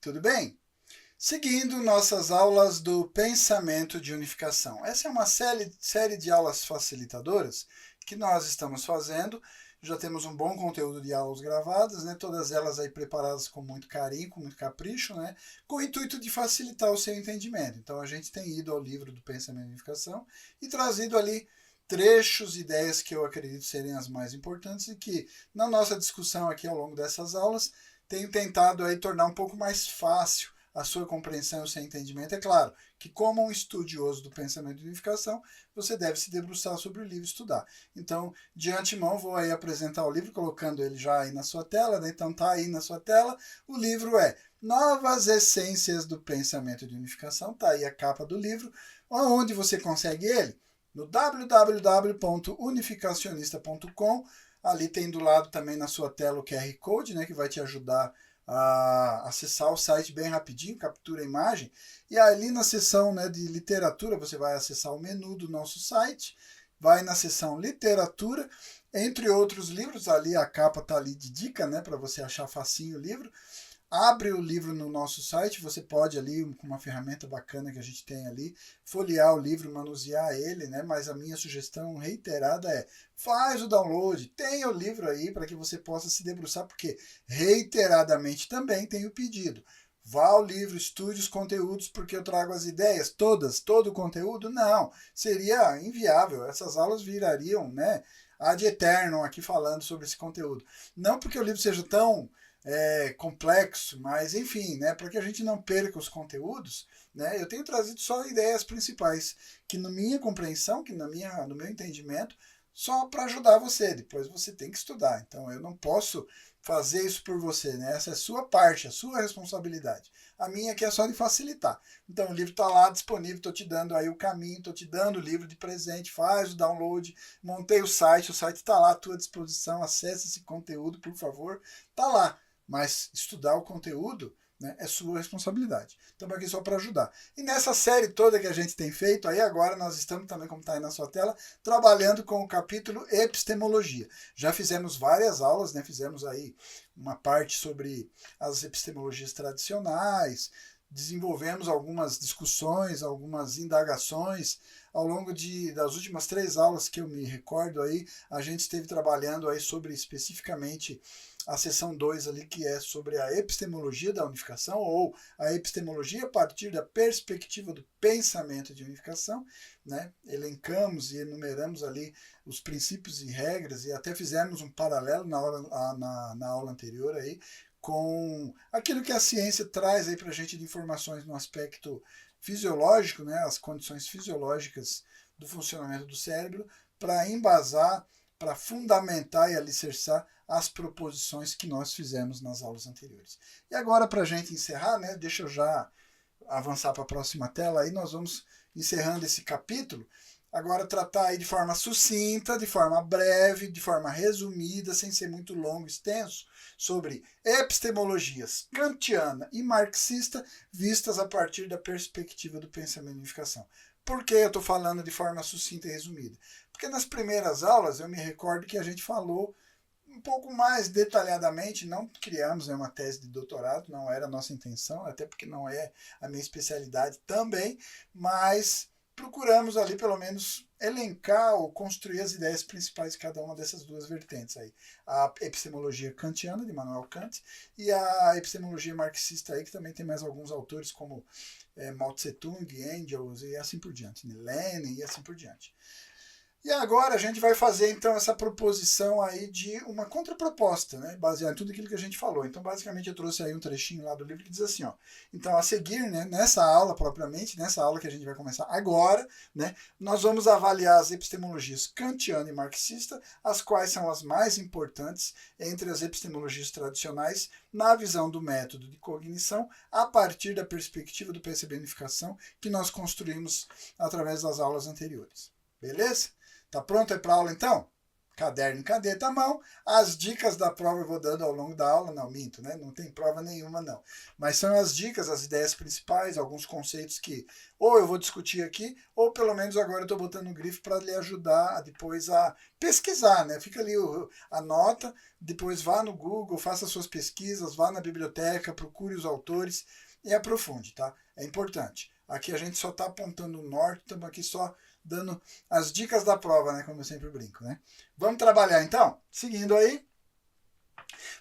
Tudo bem? Seguindo nossas aulas do pensamento de unificação. Essa é uma série de aulas facilitadoras que nós estamos fazendo. Já temos um bom conteúdo de aulas gravadas, né? Todas elas aí preparadas com muito carinho, com muito capricho, né? Com o intuito de facilitar o seu entendimento. Então a gente tem ido ao livro do pensamento de unificação e trazido ali trechos, ideias que eu acredito serem as mais importantes e que na nossa discussão aqui ao longo dessas aulas tenho tentado aí tornar um pouco mais fácil a sua compreensão e o seu entendimento. É claro que, como um estudioso do pensamento de unificação, você deve se debruçar sobre o livro e estudar. Então, de antemão, vou aí apresentar o livro, colocando ele já aí na sua tela, né? Então tá aí na sua tela. O livro é Novas Essências do Pensamento de Unificação, tá aí a capa do livro. Onde você consegue ele? No www.unificacionista.com. Ali tem do lado também na sua tela o QR Code, né, que vai te ajudar a acessar o site bem rapidinho, captura a imagem. E ali na seção, né, de literatura, você vai acessar o menu do nosso site, vai na seção literatura, entre outros livros, ali a capa está ali de dica, né, para você achar facinho o livro. Abre o livro no nosso site, você pode ali, com uma ferramenta bacana que a gente tem ali, folhear o livro, manusear ele, né? Mas a minha sugestão reiterada é, faz o download, tenha o livro aí para que você possa se debruçar, porque reiteradamente também tem o pedido. Vá ao livro, estude os conteúdos, porque eu trago as ideias todas, todo o conteúdo? Não, seria inviável, essas aulas virariam, né, ad eternum aqui falando sobre esse conteúdo. Não porque o livro seja tão complexo, mas enfim, né, para que a gente não perca os conteúdos, né, eu tenho trazido só ideias principais, que na minha compreensão, que no meu entendimento, só para ajudar você, depois você tem que estudar, então eu não posso fazer isso por você, né, essa é a sua parte, a sua responsabilidade, a minha aqui é só de facilitar. Então o livro está lá disponível, estou te dando aí o caminho, estou te dando o livro de presente, faz o download, montei o site está lá à tua disposição, acesse esse conteúdo, por favor, está lá. Mas estudar o conteúdo, né, é sua responsabilidade. Estamos aqui só para ajudar. E nessa série toda que a gente tem feito, aí agora nós estamos também, como está aí na sua tela, trabalhando com o capítulo Epistemologia. Já fizemos várias aulas, né, fizemos aí uma parte sobre as epistemologias tradicionais, desenvolvemos algumas discussões, algumas indagações. Ao longo das últimas 3 aulas que eu me recordo aí, a gente esteve trabalhando aí sobre especificamente a seção 2 ali, que é sobre a epistemologia da unificação, ou a epistemologia a partir da perspectiva do pensamento de unificação, né? Elencamos e enumeramos ali os princípios e regras, e até fizemos um paralelo na aula anterior aí, com aquilo que a ciência traz aí para a gente de informações no aspecto fisiológico, né? As condições fisiológicas do funcionamento do cérebro, para embasar, para fundamentar e alicerçar as proposições que nós fizemos nas aulas anteriores. E agora, para a gente encerrar, né, deixa eu já avançar para a próxima tela, aí nós vamos encerrando esse capítulo. Agora tratar aí de forma sucinta, de forma breve, de forma resumida, sem ser muito longo, extenso, sobre epistemologias kantiana e marxista vistas a partir da perspectiva do pensamento de unificação. Por que eu estou falando de forma sucinta e resumida? Porque nas primeiras aulas eu me recordo que a gente falou um pouco mais detalhadamente, não criamos uma tese de doutorado, não era a nossa intenção, até porque não é a minha especialidade também, mas procuramos ali pelo menos elencar ou construir as ideias principais de cada uma dessas duas vertentes aí. A epistemologia kantiana, de Immanuel Kant, e a epistemologia marxista aí, que também tem mais alguns autores como Mao Tse-tung, Engels e assim por diante, Lenin e assim por diante. E agora a gente vai fazer então essa proposição aí de uma contraproposta, né, baseada em tudo aquilo que a gente falou. Então basicamente eu trouxe aí um trechinho lá do livro que diz assim, ó. Então a seguir, né, nessa aula propriamente, nessa aula que a gente vai começar agora, né, nós vamos avaliar as epistemologias kantiana e marxista, as quais são as mais importantes entre as epistemologias tradicionais na visão do método de cognição a partir da perspectiva do pensamento de unificação que nós construímos através das aulas anteriores. Beleza? Tá pronto aí para a aula então? caderno e caneta à mão. As dicas da prova eu vou dando ao longo da aula, não, minto, né? Não tem prova nenhuma, não. Mas são as dicas, as ideias principais, alguns conceitos que ou eu vou discutir aqui, ou pelo menos agora eu estou botando um grifo para lhe ajudar depois a pesquisar, né? Fica ali, anota, depois vá no Google, faça suas pesquisas, vá na biblioteca, procure os autores e aprofunde, tá? É importante. Aqui a gente só está apontando o norte, estamos aqui só dando as dicas da prova, né? Como eu sempre brinco, né? Vamos trabalhar então? Seguindo aí.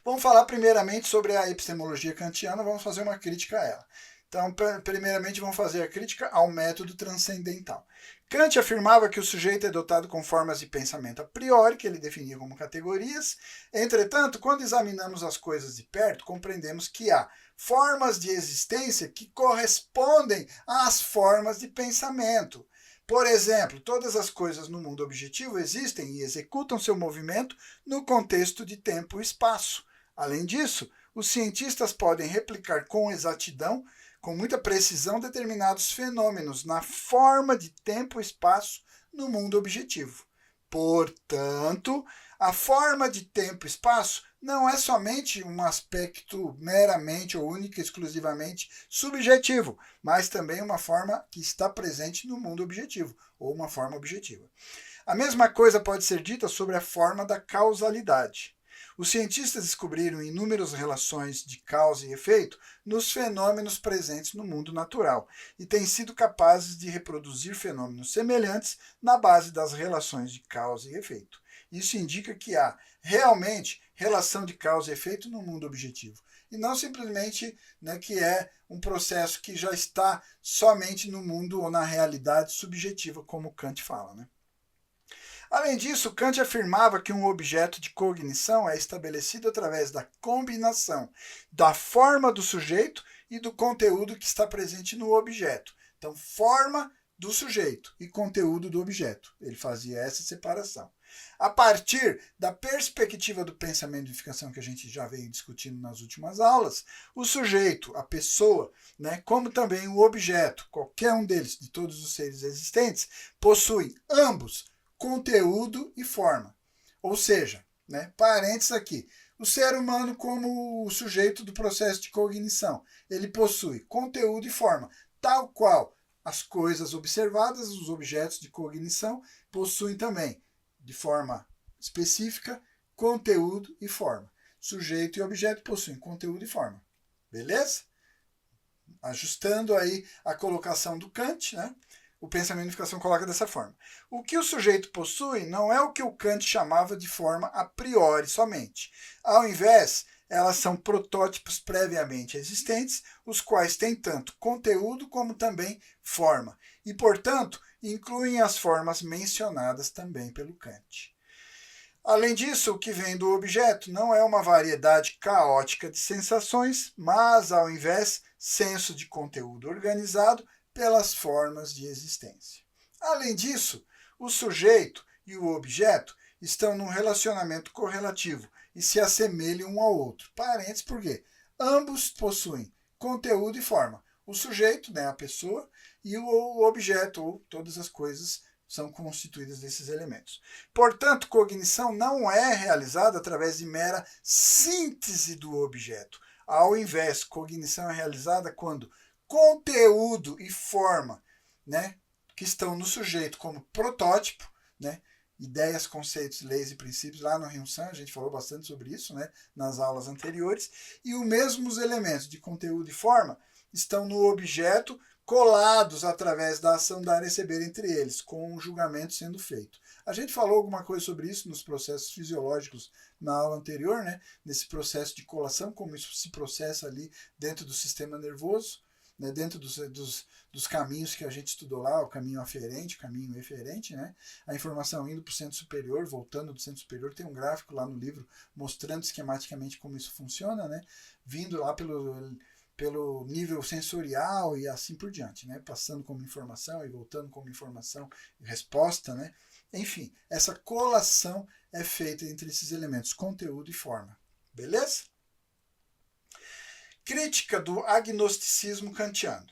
Vamos falar primeiramente sobre a epistemologia kantiana, vamos fazer uma crítica a ela. Então, primeiramente, vamos fazer a crítica ao método transcendental. Kant afirmava que o sujeito é dotado com formas de pensamento a priori, que ele definia como categorias. Entretanto, quando examinamos as coisas de perto, compreendemos que há formas de existência que correspondem às formas de pensamento. Por exemplo, todas as coisas no mundo objetivo existem e executam seu movimento no contexto de tempo e espaço. Além disso, os cientistas podem replicar com exatidão, com muita precisão, determinados fenômenos na forma de tempo e espaço no mundo objetivo. Portanto, a forma de tempo e espaço não é somente um aspecto meramente ou única e exclusivamente subjetivo, mas também uma forma que está presente no mundo objetivo, ou uma forma objetiva. A mesma coisa pode ser dita sobre a forma da causalidade. Os cientistas descobriram inúmeras relações de causa e efeito nos fenômenos presentes no mundo natural e têm sido capazes de reproduzir fenômenos semelhantes na base das relações de causa e efeito. Isso indica que há realmente relação de causa e efeito no mundo objetivo e não simplesmente, né, que é um processo que já está somente no mundo ou na realidade subjetiva, como Kant fala, né? Além disso, Kant afirmava que um objeto de cognição é estabelecido através da combinação da forma do sujeito e do conteúdo que está presente no objeto. Então, forma do sujeito e conteúdo do objeto. Ele fazia essa separação. A partir da perspectiva do pensamento de unificação que a gente já veio discutindo nas últimas aulas, o sujeito, a pessoa, né, como também o objeto, qualquer um deles, de todos os seres existentes, possuem ambos conteúdo e forma. Ou seja, né, parênteses aqui, o ser humano como o sujeito do processo de cognição, ele possui conteúdo e forma, tal qual as coisas observadas, os objetos de cognição, possuem também, de forma específica, conteúdo e forma. Sujeito e objeto possuem conteúdo e forma. Beleza? Ajustando aí a colocação do Kant, né? O pensamento de unificação coloca dessa forma. O que o sujeito possui não é o que o Kant chamava de forma a priori somente. Ao invés, elas são protótipos previamente existentes, os quais têm tanto conteúdo como também forma, e, portanto, incluem as formas mencionadas também pelo Kant. Além disso, o que vem do objeto não é uma variedade caótica de sensações, mas, ao invés, senso de conteúdo organizado pelas formas de existência. Além disso, o sujeito e o objeto estão num relacionamento correlativo e se assemelham um ao outro. Parênteses, por quê? Ambos possuem conteúdo e forma. O sujeito, né, a pessoa, e o objeto, ou todas as coisas, são constituídas desses elementos. Portanto, cognição não é realizada através de mera síntese do objeto. Ao invés, cognição é realizada quando conteúdo e forma, né, que estão no sujeito como protótipo, né, ideias, conceitos, leis e princípios, lá no Ryun-san, a gente falou bastante sobre isso, né, nas aulas anteriores, e os mesmos elementos de conteúdo e forma estão no objeto, colados através da ação dar e receber entre eles, com um julgamento sendo feito. A gente falou alguma coisa sobre isso nos processos fisiológicos na aula anterior, né, nesse processo de colação, como isso se processa ali dentro do sistema nervoso, né, dentro dos caminhos que a gente estudou lá, o caminho aferente, o caminho eferente, né, a informação indo para o centro superior, voltando do centro superior, tem um gráfico lá no livro mostrando esquematicamente como isso funciona, né, vindo lá pelo nível sensorial e assim por diante, né, passando como informação e voltando como informação e resposta, né, enfim, essa colação é feita entre esses elementos, conteúdo e forma, beleza? Crítica do agnosticismo kantiano.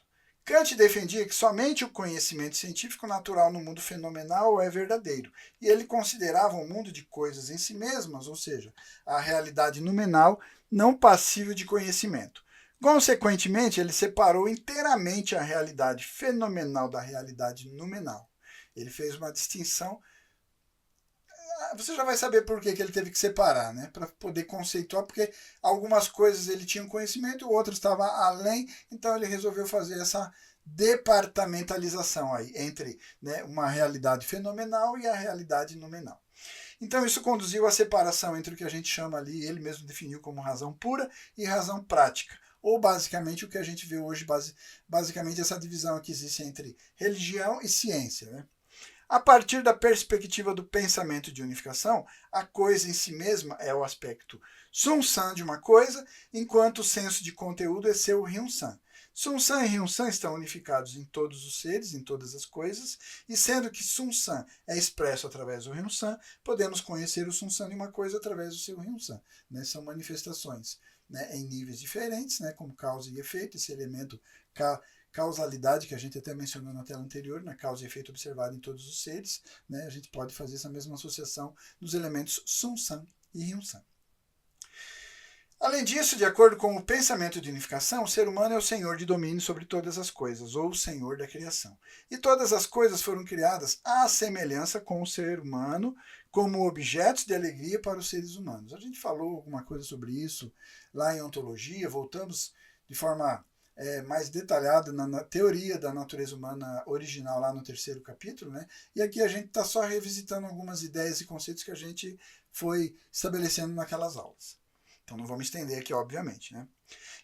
Kant defendia que somente o conhecimento científico natural no mundo fenomenal é verdadeiro, e ele considerava o mundo de coisas em si mesmas, ou seja, a realidade noumenal, não passível de conhecimento. Consequentemente, ele separou inteiramente a realidade fenomenal da realidade noumenal. Ele fez uma distinção. Você já vai saber por que ele teve que separar, né? Para poder conceituar, porque algumas coisas ele tinha um conhecimento, outras estavam além, então ele resolveu fazer essa departamentalização aí entre, né, uma realidade fenomenal e a realidade noumenal. Então isso conduziu à separação entre o que a gente chama ali, ele mesmo definiu como razão pura e razão prática, ou basicamente o que a gente vê hoje, basicamente essa divisão que existe entre religião e ciência, né? A partir da perspectiva do pensamento de unificação, a coisa em si mesma é o aspecto Sun-san de uma coisa, enquanto o senso de conteúdo é seu Ryun-san. Sun-san e Ryun-san estão unificados em todos os seres, em todas as coisas, e sendo que Sun-san é expresso através do Ryun-san, podemos conhecer o Sun-san de uma coisa através do seu Ryun-san. Né? São manifestações, né, em níveis diferentes, né, como causa e efeito, esse elemento causalidade, que a gente até mencionou na tela anterior, na causa e efeito observado em todos os seres, né, a gente pode fazer essa mesma associação dos elementos Sun-san e Ryun-san. Além disso, de acordo com o pensamento de unificação, o ser humano é o senhor de domínio sobre todas as coisas, ou o senhor da criação. E todas as coisas foram criadas à semelhança com o ser humano, como objetos de alegria para os seres humanos. A gente falou alguma coisa sobre isso lá em Ontologia, voltamos de forma mais detalhada na teoria da natureza humana original lá no 3º capítulo, né? E aqui a gente está só revisitando algumas ideias e conceitos que a gente foi estabelecendo naquelas aulas. Então não vamos estender aqui, obviamente, né?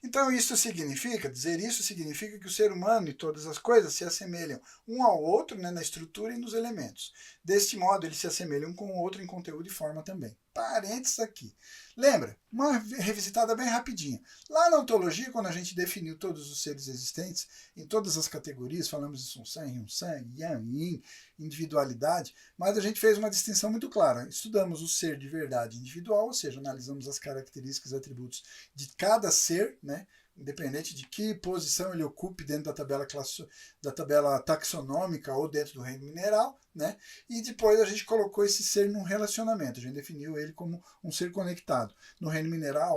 Então dizer isso significa que o ser humano e todas as coisas se assemelham um ao outro, né, na estrutura e nos elementos. Deste modo, eles se assemelham um com o outro em conteúdo e forma também. Parênteses aqui. Lembra? Uma revisitada bem rapidinha. Lá na ontologia, quando a gente definiu todos os seres existentes, em todas as categorias, falamos de Sun-san, Ryun-san, Yang, Yin, individualidade, mas a gente fez uma distinção muito clara. Estudamos o ser de verdade individual, ou seja, analisamos as características e atributos de cada ser, né, independente de que posição ele ocupe dentro da tabela taxonômica ou dentro do reino mineral, né? E depois a gente colocou esse ser num relacionamento, a gente definiu ele como um ser conectado. No reino mineral,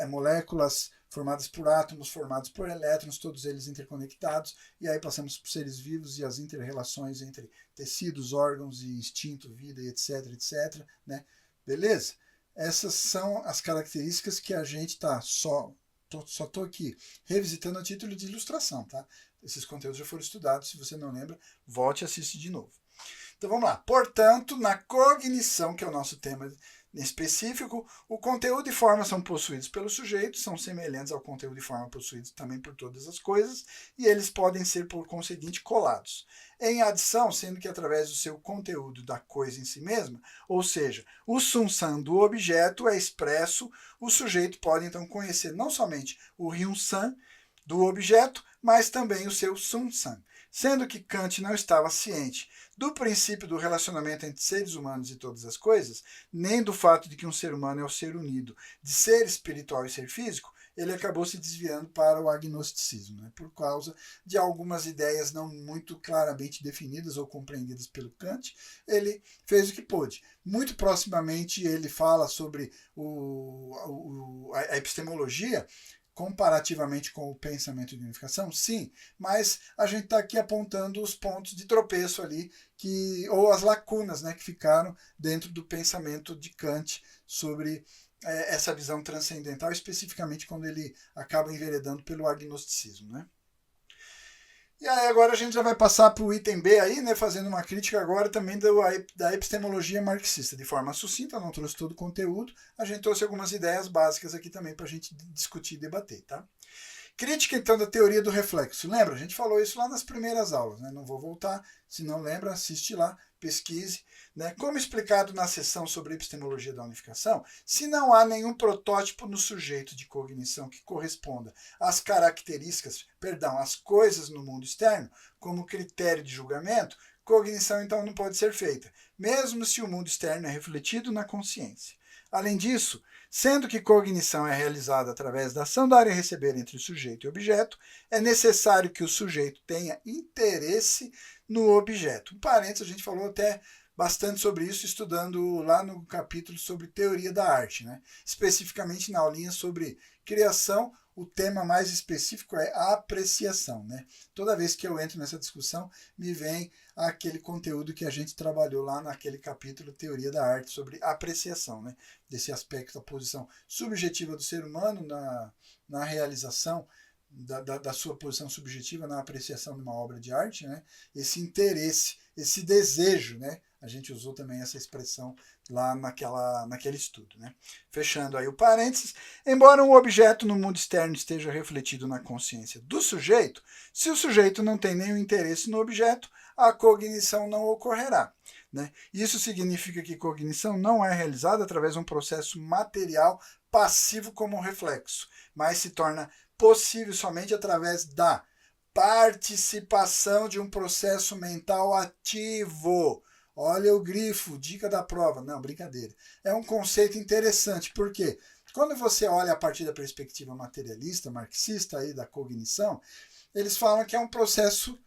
moléculas formadas por átomos, formados por elétrons, todos eles interconectados, e aí passamos por seres vivos e as interrelações entre tecidos, órgãos e instinto, vida, etc, etc, né? Beleza? Essas são as características que a gente está só estou aqui revisitando a título de ilustração, tá? Esses conteúdos já foram estudados, se você não lembra, volte e assiste de novo. Então vamos lá. Portanto, na cognição, que é o nosso tema específico, o conteúdo e forma são possuídos pelo sujeito, são semelhantes ao conteúdo e forma possuídos também por todas as coisas, e eles podem ser, por conseguinte, colados. Em adição, sendo que através do seu conteúdo da coisa em si mesma, ou seja, o Sun-san do objeto é expresso, o sujeito pode então conhecer não somente o Ryun-san do objeto, mas também o seu Sun-san. Sendo que Kant não estava ciente do princípio do relacionamento entre seres humanos e todas as coisas, nem do fato de que um ser humano é o ser unido de ser espiritual e ser físico, ele acabou se desviando para o agnosticismo, né? Por causa de algumas ideias não muito claramente definidas ou compreendidas pelo Kant, ele fez o que pôde. Muito proximamente ele fala sobre a epistemologia, comparativamente com o pensamento de unificação, sim, mas a gente está aqui apontando os pontos de tropeço ali, ou as lacunas, né, que ficaram dentro do pensamento de Kant sobre essa visão transcendental, especificamente quando ele acaba enveredando pelo agnosticismo, né? E aí agora a gente já vai passar para o item B aí, né, fazendo uma crítica agora também da epistemologia marxista, de forma sucinta, não trouxe todo o conteúdo, a gente trouxe algumas ideias básicas aqui também para a gente discutir e debater, tá? Crítica, então, da teoria do reflexo. Lembra? A gente falou isso lá nas primeiras aulas, né? Não vou voltar. Se não lembra, assiste lá, pesquise. Né? Como explicado na sessão sobre epistemologia da unificação, se não há nenhum protótipo no sujeito de cognição que corresponda às características, às coisas no mundo externo, como critério de julgamento, cognição, então, não pode ser feita, mesmo se o mundo externo é refletido na consciência. Além disso, sendo que cognição é realizada através da ação dar e receber entre sujeito e objeto, é necessário que o sujeito tenha interesse no objeto. Um parênteses, a gente falou até bastante sobre isso, estudando lá no capítulo sobre teoria da arte, né? Especificamente na aulinha sobre criação, o tema mais específico é a apreciação, né? Toda vez que eu entro nessa discussão, me vem aquele conteúdo que a gente trabalhou lá naquele capítulo Teoria da Arte sobre apreciação, né? Desse aspecto da posição subjetiva do ser humano na realização da sua posição subjetiva na apreciação de uma obra de arte, né? Esse interesse, esse desejo, né? A gente usou também essa expressão lá naquele estudo, né? Fechando aí o parênteses, embora um objeto no mundo externo esteja refletido na consciência do sujeito, se o sujeito não tem nenhum interesse no objeto, a cognição não ocorrerá, né? Isso significa que cognição não é realizada através de um processo material passivo como reflexo, mas se torna possível somente através da participação de um processo mental ativo. Olha o grifo, dica da prova. Não, brincadeira. É um conceito interessante, porque quando você olha a partir da perspectiva materialista, marxista aí da cognição, eles falam que é um processo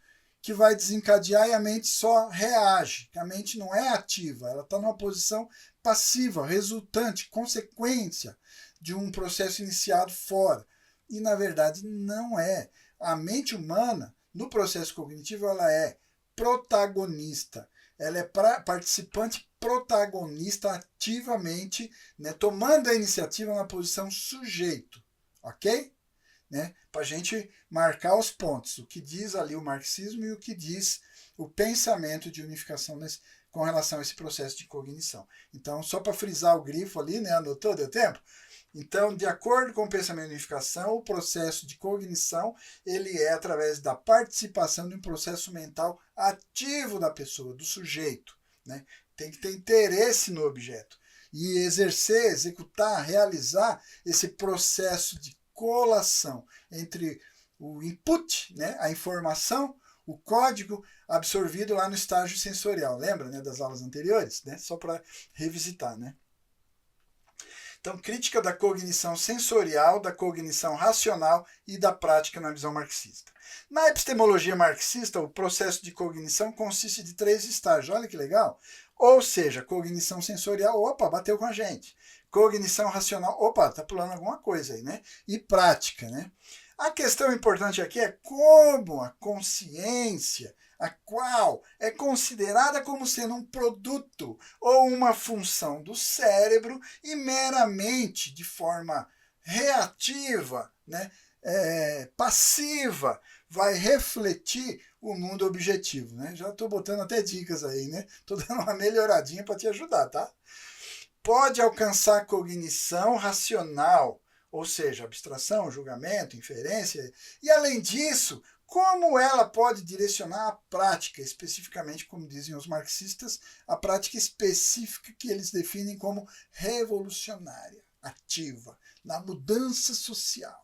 que vai desencadear e a mente só reage, que a mente não é ativa, ela está numa posição passiva, resultante, consequência de um processo iniciado fora. E, na verdade, não é. A mente humana, no processo cognitivo, ela é protagonista. Ela é participante protagonista ativamente, né, tomando a iniciativa na posição sujeito. Ok? Né? Para a gente marcar os pontos. O que diz ali o marxismo e o que diz o pensamento de unificação com relação a esse processo de cognição. Então, só para frisar o grifo ali, né, anotou? Deu tempo? Então, de acordo com o pensamento de unificação, o processo de cognição ele é através da participação de um processo mental ativo da pessoa, do sujeito. Né? Tem que ter interesse no objeto e exercer, executar, realizar esse processo de colação entre o input, né, a informação, o código absorvido lá no estágio sensorial. Lembra, né, das aulas anteriores? Né? Só para revisitar, né? Então, crítica da cognição sensorial, da cognição racional e da prática na visão marxista. Na epistemologia marxista, o processo de cognição consiste de 3 estágios. Olha que legal! Ou seja, cognição sensorial, opa, bateu com a gente. Cognição racional, opa, tá pulando alguma coisa aí, né? E prática, né? A questão importante aqui é como a consciência, a qual é considerada como sendo um produto ou uma função do cérebro e meramente de forma reativa, né, passiva, vai refletir o mundo objetivo. Né? Já estou botando até dicas aí, né? Estou dando uma melhoradinha para te ajudar, tá? Pode alcançar cognição racional, ou seja, abstração, julgamento, inferência, e além disso, como ela pode direcionar a prática, especificamente, como dizem os marxistas, a prática específica que eles definem como revolucionária, ativa, na mudança social.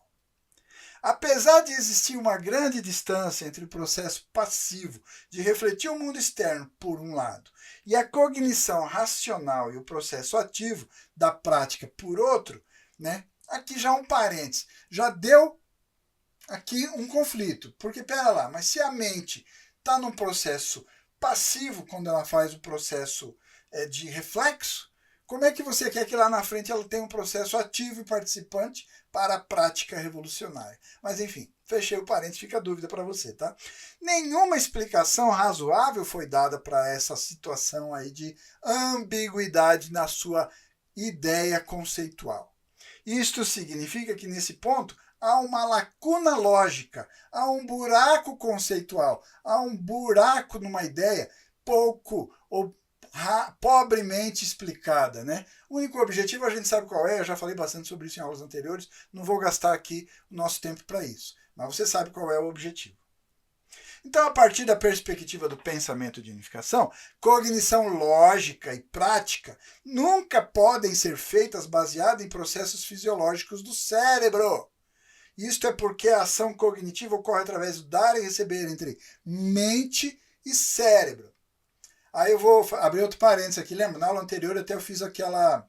Apesar de existir uma grande distância entre o processo passivo de refletir o mundo externo, por um lado, e a cognição racional e o processo ativo da prática, por outro, né? Aqui já um parênteses, já deu aqui um conflito, porque pera lá, mas se a mente está num processo passivo quando ela faz o processo de reflexo, como é que você quer que lá na frente ela tenha um processo ativo e participante para a prática revolucionária? Mas enfim, fechei o parênteses, fica a dúvida para você, tá? Nenhuma explicação razoável foi dada para essa situação aí de ambiguidade na sua ideia conceitual. Isto significa que nesse ponto há uma lacuna lógica, há um buraco conceitual, há um buraco numa ideia pouco ou pobremente explicada, né? O único objetivo a gente sabe qual é, eu já falei bastante sobre isso em aulas anteriores, não vou gastar aqui o nosso tempo para isso, mas você sabe qual é o objetivo. Então, a partir da perspectiva do pensamento de unificação, cognição lógica e prática nunca podem ser feitas baseadas em processos fisiológicos do cérebro. Isto é porque a ação cognitiva ocorre através do dar e receber entre mente e cérebro. Aí eu vou abrir outro parênteses aqui, lembra? Na aula anterior até eu fiz aquela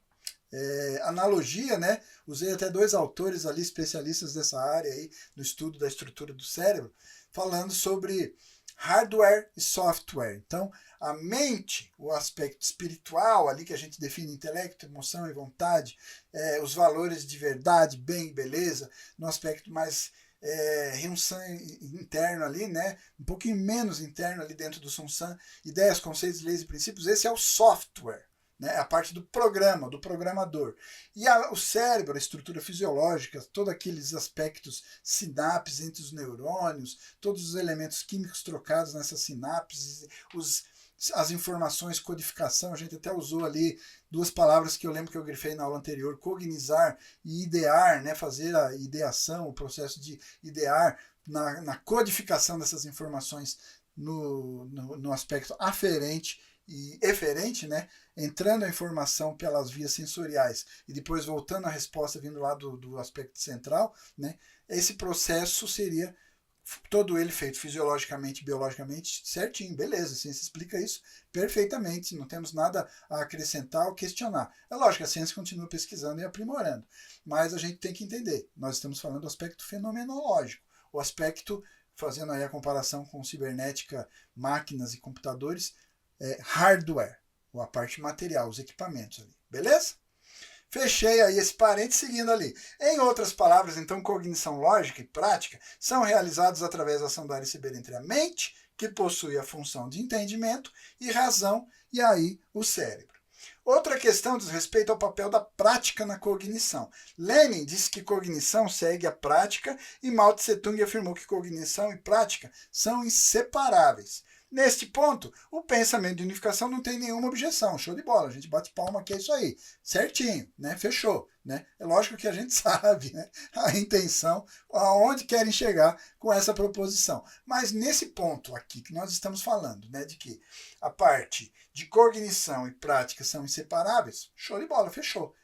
analogia, né? Usei até 2 autores ali, especialistas dessa área aí, no estudo da estrutura do cérebro, falando sobre hardware e software. Então, a mente, o aspecto espiritual ali que a gente define intelecto, emoção e vontade, os valores de verdade, bem e beleza, no aspecto mais interno ali, né? Um pouquinho menos interno ali dentro do Sunsan, ideias, conceitos, leis e princípios, esse é o software. Né, a parte do programa, do programador. E o cérebro, a estrutura fisiológica, todos aqueles aspectos, sinapses entre os neurônios, todos os elementos químicos trocados nessas sinapses, as informações, codificação, a gente até usou ali 2 palavras que eu lembro que eu grifei na aula anterior, cognizar e idear, né, fazer a ideação, o processo de idear na codificação dessas informações no aspecto aferente e eferente, né, entrando a informação pelas vias sensoriais e depois voltando a resposta vindo lá do aspecto central, né, esse processo seria todo ele feito fisiologicamente, biologicamente, certinho, beleza, a ciência explica isso perfeitamente, não temos nada a acrescentar ou questionar. É lógico que a ciência continua pesquisando e aprimorando, mas a gente tem que entender, nós estamos falando do aspecto fenomenológico, o aspecto, fazendo aí a comparação com cibernética, máquinas e computadores, hardware, ou a parte material, os equipamentos ali, beleza? Fechei aí esse parênteses seguindo ali. Em outras palavras, então, cognição lógica e prática são realizados através da ação do ar receber entre a mente, que possui a função de entendimento, e razão, e aí o cérebro. Outra questão diz respeito ao papel da prática na cognição. Lenin disse que cognição segue a prática e Mao Tse Tung afirmou que cognição e prática são inseparáveis. Neste ponto, o pensamento de unificação não tem nenhuma objeção. Show de bola, a gente bate palma que é isso aí. Certinho, né? Fechou. Né? É lógico que a gente sabe, né, a intenção, aonde querem chegar com essa proposição. Mas nesse ponto aqui que nós estamos falando, né, de que a parte de cognição e prática são inseparáveis, show de bola, fechou.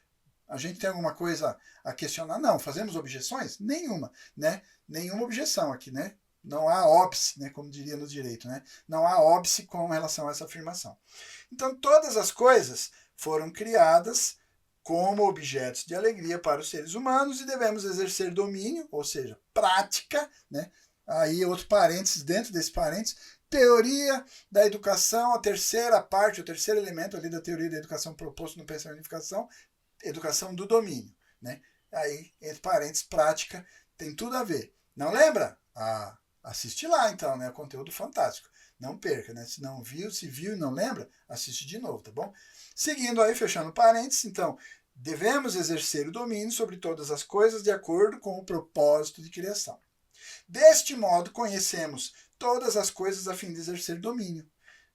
A gente tem alguma coisa a questionar? Não. Fazemos objeções? Nenhuma. Né? Nenhuma objeção aqui, né? Não há óbice, né, como diria no direito, né? Não há óbice com relação a essa afirmação. Então, todas as coisas foram criadas como objetos de alegria para os seres humanos e devemos exercer domínio, ou seja, prática, né? Aí outro parênteses, dentro desse parênteses, teoria da educação, a terceira parte, o terceiro elemento ali da teoria da educação proposto no pensamento de unificação, educação do domínio, né? Aí, entre parênteses, prática, tem tudo a ver. Não lembra? Assiste lá então, né? Conteúdo fantástico. Não perca, né? Se não viu, se viu e não lembra, assiste de novo, tá bom? Seguindo aí, fechando parênteses, então, devemos exercer o domínio sobre todas as coisas de acordo com o propósito de criação. Deste modo, conhecemos todas as coisas a fim de exercer domínio.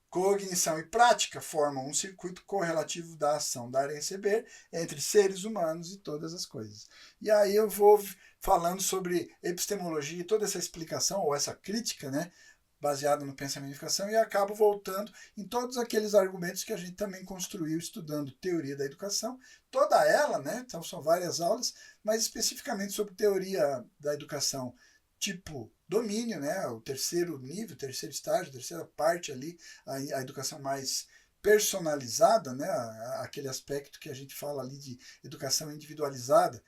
Cognição e prática formam um circuito correlativo da ação dar e receber entre seres humanos e todas as coisas. E aí eu vou falando sobre epistemologia e toda essa explicação, ou essa crítica, né, baseada no pensamento de unificação, e acabo voltando em todos aqueles argumentos que a gente também construiu estudando teoria da educação, toda ela, né, então são várias aulas, mas especificamente sobre teoria da educação tipo domínio, né, o terceiro nível, terceiro estágio, terceira parte ali, a educação mais personalizada, né, aquele aspecto que a gente fala ali de educação individualizada,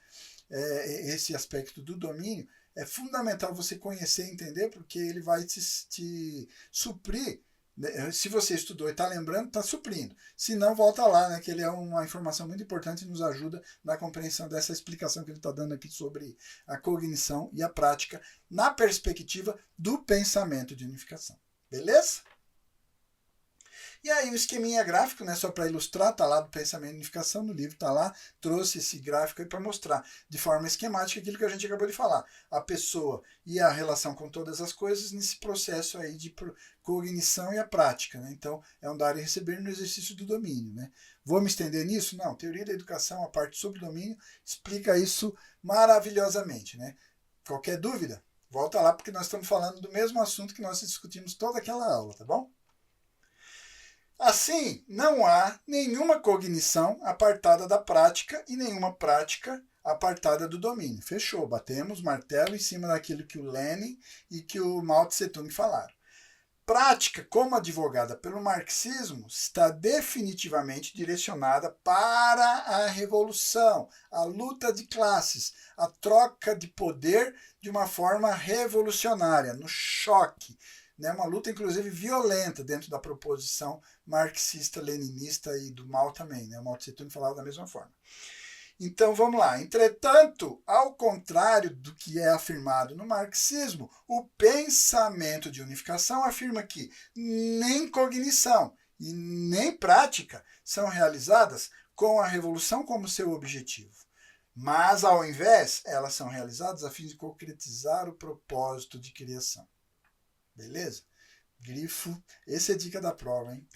esse aspecto do domínio, é fundamental você conhecer e entender, porque ele vai te suprir. Se você estudou e está lembrando, está suprindo. Se não, volta lá, né, que ele é uma informação muito importante e nos ajuda na compreensão dessa explicação que ele está dando aqui sobre a cognição e a prática na perspectiva do pensamento de unificação. Beleza? E aí o esqueminha gráfico, né, só para ilustrar, tá lá do pensamento de unificação, no livro tá lá, trouxe esse gráfico aí para mostrar de forma esquemática aquilo que a gente acabou de falar. A pessoa e a relação com todas as coisas nesse processo aí de cognição e a prática. Né? Então, é um dar e receber no exercício do domínio. Né? Vou me estender nisso? Não. Teoria da educação, a parte sobre domínio, explica isso maravilhosamente. Né? Qualquer dúvida? Volta lá, porque nós estamos falando do mesmo assunto que nós discutimos toda aquela aula, tá bom? Assim, não há nenhuma cognição apartada da prática e nenhuma prática apartada do domínio. Fechou, batemos martelo em cima daquilo que o Lenin e que o Mao Tse Tung falaram. prática, como advogada pelo marxismo, está definitivamente direcionada para a revolução, a luta de classes, a troca de poder de uma forma revolucionária, no choque, né? Uma luta, inclusive, violenta dentro da proposição marxista-leninista e do Mao também. Né? O Mao Tse-tung falava da mesma forma. Então vamos lá. Entretanto, ao contrário do que é afirmado no marxismo, o pensamento de unificação afirma que nem cognição e nem prática são realizadas com a revolução como seu objetivo. Mas, ao invés, elas são realizadas a fim de concretizar o propósito de criação. Beleza? Grifo, esse é dica da prova, hein?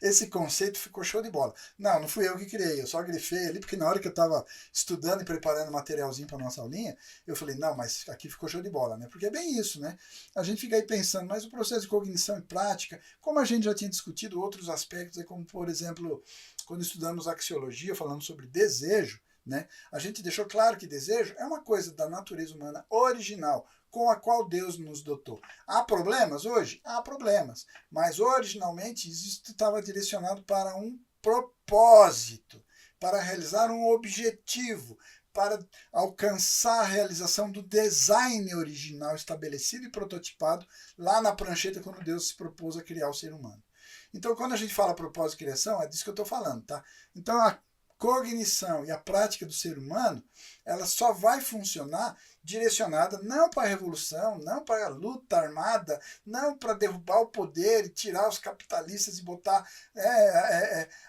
Esse conceito ficou show de bola. Não fui eu que criei, eu só grifei ali, porque na hora que eu estava estudando e preparando materialzinho para nossa aulinha, eu falei, não, mas aqui ficou show de bola, né? Porque é bem isso, né? A gente fica aí pensando, mas o processo de cognição e prática, como a gente já tinha discutido outros aspectos, como por exemplo, quando estudamos axiologia, falando sobre desejo, né? A gente deixou claro que desejo é uma coisa da natureza humana original, com a qual Deus nos dotou. Há problemas hoje? Há problemas. Mas originalmente isso estava direcionado para um propósito, para realizar um objetivo, para alcançar a realização do design original estabelecido e prototipado lá na prancheta quando Deus se propôs a criar o ser humano. Então, quando a gente fala propósito e criação, é disso que eu estou falando, tá? Então, a cognição e a prática do ser humano, ela só vai funcionar direcionada não para a revolução, não para a luta armada, não para derrubar o poder e tirar os capitalistas e botar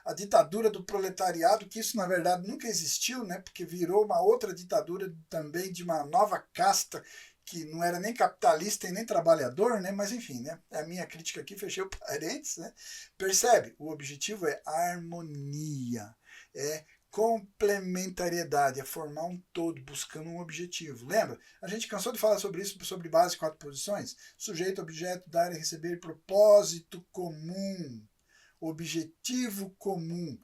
a ditadura do proletariado, que isso na verdade nunca existiu, né? Porque virou uma outra ditadura também de uma nova casta que não era nem capitalista e nem trabalhador, né? Mas enfim, né? A minha crítica aqui, fechei o parênteses, né? Percebe? O objetivo é harmonia, é complementariedade, é formar um todo, buscando um objetivo. Lembra? A gente cansou de falar sobre isso, sobre base e 4 posições? Sujeito, objeto, dar e receber, propósito comum, objetivo comum.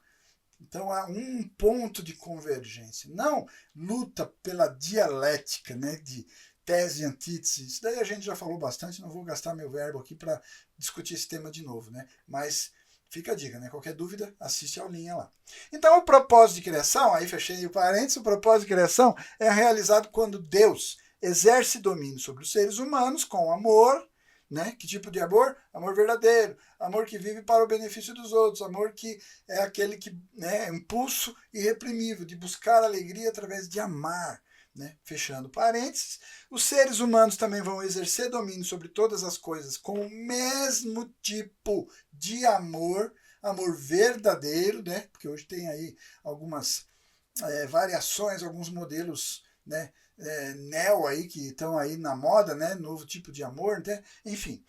Então há um ponto de convergência. Não luta pela dialética, né, de tese e antítese. Isso daí a gente já falou bastante, não vou gastar meu verbo aqui para discutir esse tema de novo, né? Mas fica a dica, né? Qualquer dúvida, assiste a aulinha lá. Então, o propósito de criação, aí fechei o parênteses, o propósito de criação é realizado quando Deus exerce domínio sobre os seres humanos com amor, né? Que tipo de amor? Amor verdadeiro, amor que vive para o benefício dos outros, amor que é aquele que, né, é impulso irreprimível de buscar alegria através de amar. Né? Fechando parênteses, os seres humanos também vão exercer domínio sobre todas as coisas com o mesmo tipo de amor, amor verdadeiro, né? Porque hoje tem aí algumas variações, alguns modelos, né, neo aí que estão aí na moda, né, novo tipo de amor, né? Enfim,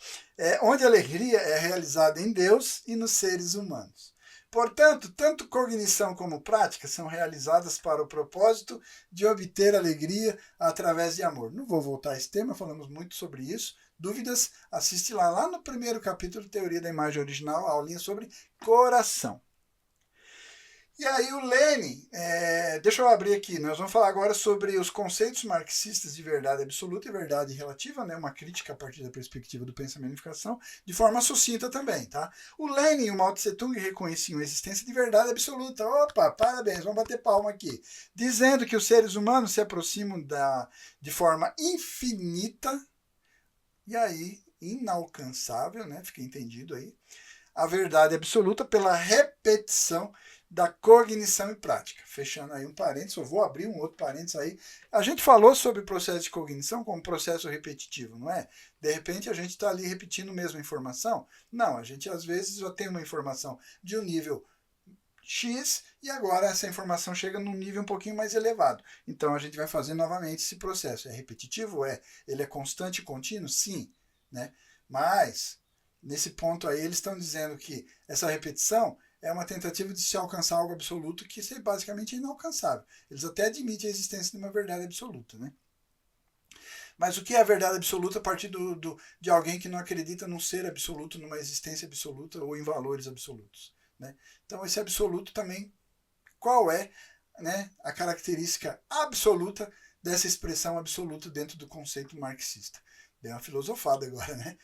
onde a alegria é realizada em Deus e nos seres humanos. Portanto, tanto cognição como prática são realizadas para o propósito de obter alegria através de amor. Não vou voltar a esse tema, falamos muito sobre isso. Dúvidas? Assiste lá no primeiro capítulo, Teoria da Imagem Original, a aulinha sobre coração. E aí o Lenin, deixa eu abrir aqui, nós vamos falar agora sobre os conceitos marxistas de verdade absoluta e verdade relativa, né? Uma crítica a partir da perspectiva do pensamento e unificação, de forma sucinta também, tá? O Lenin e o Mao Tse-tung reconheciam a existência de verdade absoluta. Opa, parabéns, vamos bater palma aqui. Dizendo que os seres humanos se aproximam de forma infinita, e aí, inalcançável, né? Fica entendido aí, a verdade absoluta pela repetição da cognição e prática. Fechando aí um parênteses, eu vou abrir um outro parênteses aí. A gente falou sobre o processo de cognição como processo repetitivo, não é? De repente a gente está ali repetindo a mesma informação? Não, a gente às vezes já tem uma informação de um nível X e agora essa informação chega num nível um pouquinho mais elevado. Então a gente vai fazer novamente esse processo. É repetitivo? É. Ele é constante e contínuo? Sim. Né? Mas, nesse ponto aí, eles estão dizendo que essa repetição é uma tentativa de se alcançar algo absoluto que é basicamente inalcançável. Eles até admitem a existência de uma verdade absoluta, né? Mas o que é a verdade absoluta a partir de alguém que não acredita num ser absoluto, numa existência absoluta ou em valores absolutos? Né? Então, esse absoluto também, qual é, né, a característica absoluta dessa expressão absoluta dentro do conceito marxista? Deu uma filosofada agora, né?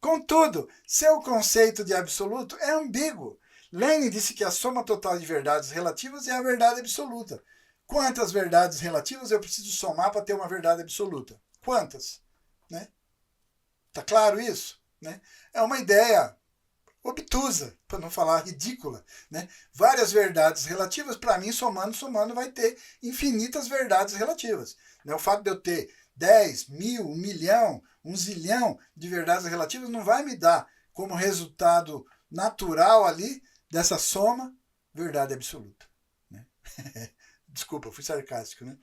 Contudo, seu conceito de absoluto é ambíguo. Lenin disse que a soma total de verdades relativas é a verdade absoluta. Quantas verdades relativas eu preciso somar para ter uma verdade absoluta? Quantas? Né? Tá claro isso? Né? É uma ideia obtusa, para não falar ridícula. Né? Várias verdades relativas, para mim, somando, vai ter infinitas verdades relativas. Né? O fato de eu ter 10, 1000, 1 milhão, 1 zilhão de verdades relativas não vai me dar como resultado natural ali dessa soma verdade absoluta. Né? Desculpa, fui sarcástico. Né?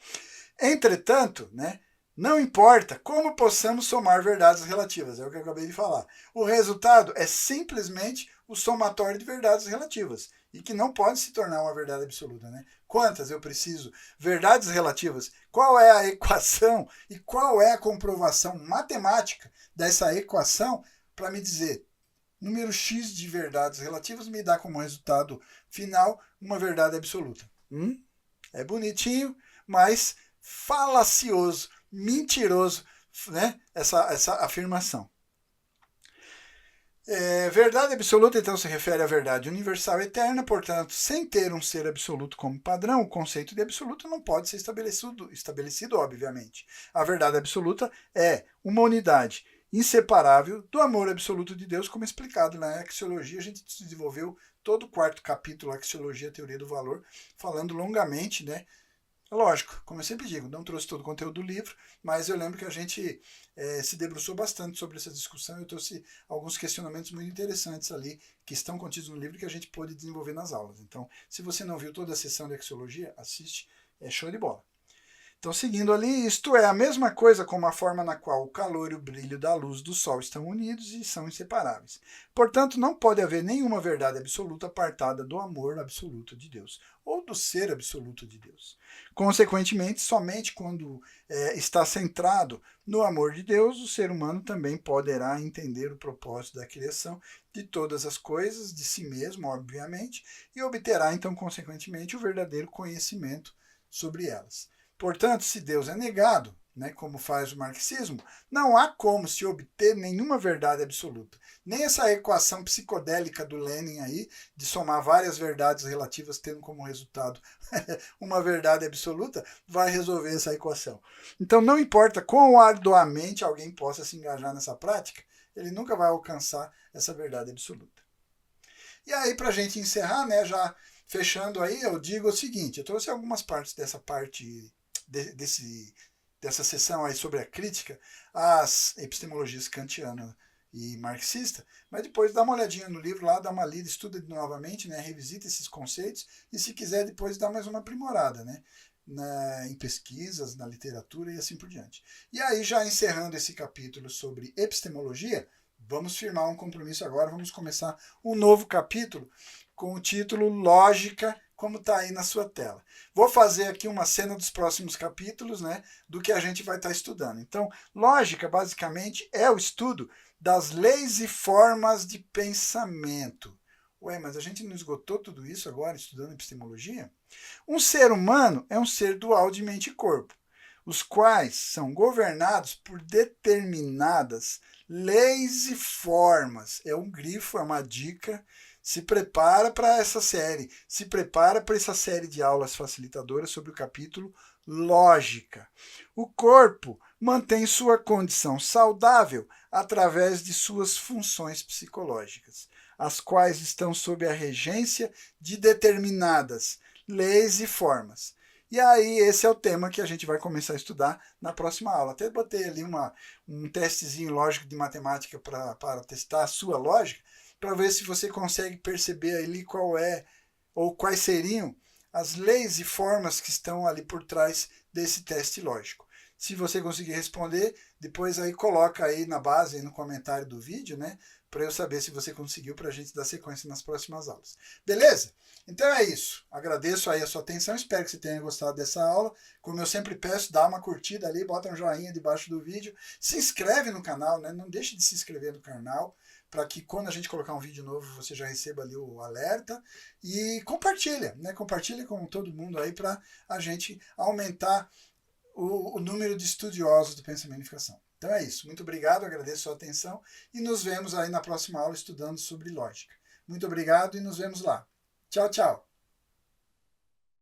Entretanto, né, não importa como possamos somar verdades relativas, é o que eu acabei de falar. O resultado é simplesmente o somatório de verdades relativas e que não pode se tornar uma verdade absoluta. Né? Quantas eu preciso? Verdades relativas. Qual é a equação e qual é a comprovação matemática dessa equação para me dizer número X de verdades relativas me dá como resultado final uma verdade absoluta? É bonitinho, mas falacioso, mentiroso, né? essa afirmação. Verdade absoluta, então, se refere à verdade universal eterna, portanto, sem ter um ser absoluto como padrão, o conceito de absoluto não pode ser estabelecido, obviamente. A verdade absoluta é uma unidade inseparável do amor absoluto de Deus, como explicado na axiologia. A gente desenvolveu todo o quarto capítulo, Axiologia, Teoria do Valor, falando longamente, né? Lógico, como eu sempre digo, não trouxe todo o conteúdo do livro, mas eu lembro que a gente se debruçou bastante sobre essa discussão e eu trouxe alguns questionamentos muito interessantes ali que estão contidos no livro que a gente pôde desenvolver nas aulas. Então, se você não viu toda a sessão de axiologia, assiste, é show de bola. Então, seguindo ali, isto é a mesma coisa como a forma na qual o calor e o brilho da luz do Sol estão unidos e são inseparáveis. Portanto, não pode haver nenhuma verdade absoluta apartada do amor absoluto de Deus, ou do ser absoluto de Deus. Consequentemente, somente quando está centrado no amor de Deus, o ser humano também poderá entender o propósito da criação de todas as coisas, de si mesmo, obviamente, e obterá, então, consequentemente, o verdadeiro conhecimento sobre elas. Portanto, se Deus é negado, né, como faz o marxismo, não há como se obter nenhuma verdade absoluta. Nem essa equação psicodélica do Lenin aí, de somar várias verdades relativas, tendo como resultado uma verdade absoluta, vai resolver essa equação. Então, não importa quão arduamente alguém possa se engajar nessa prática, ele nunca vai alcançar essa verdade absoluta. E aí, para a gente encerrar, né, já fechando aí, eu digo o seguinte, eu trouxe algumas partes dessa parte dessa sessão aí sobre a crítica às epistemologias kantiana e marxista, mas depois dá uma olhadinha no livro lá, dá uma lida, estuda novamente, né, revisita esses conceitos e se quiser depois dá mais uma aprimorada, né, em pesquisas, na literatura e assim por diante. E aí, já encerrando esse capítulo sobre epistemologia, vamos firmar um compromisso agora, vamos começar um novo capítulo com o título Lógica, como está aí na sua tela. Vou fazer aqui uma cena dos próximos capítulos, né, do que a gente vai estar estudando. Então, lógica, basicamente, é o estudo das leis e formas de pensamento. Ué, mas a gente não esgotou tudo isso agora estudando epistemologia? Um ser humano é um ser dual de mente e corpo, os quais são governados por determinadas leis e formas. É um grifo, é uma dica. Se prepara para essa série, se prepara para essa série de aulas facilitadoras sobre o capítulo Lógica. O corpo mantém sua condição saudável através de suas funções psicológicas, as quais estão sob a regência de determinadas leis e formas. E aí, esse é o tema que a gente vai começar a estudar na próxima aula. Até botei ali um testezinho lógico de matemática para testar a sua lógica, para ver se você consegue perceber ali qual é ou quais seriam as leis e formas que estão ali por trás desse teste lógico. Se você conseguir responder, depois aí coloca aí na base, aí no comentário do vídeo, né, para eu saber se você conseguiu, para a gente dar sequência nas próximas aulas. Beleza? Então é isso. Agradeço aí a sua atenção, espero que você tenha gostado dessa aula. Como eu sempre peço, dá uma curtida ali, bota um joinha debaixo do vídeo, se inscreve no canal, né? Não deixe de se inscrever no canal, para que quando a gente colocar um vídeo novo, você já receba ali o alerta. E compartilha, né? Compartilha com todo mundo aí para a gente aumentar o número de estudiosos do pensamento e unificação. Então é isso. Muito obrigado, agradeço a sua atenção e nos vemos aí na próxima aula estudando sobre lógica. Muito obrigado e nos vemos lá. Tchau, tchau.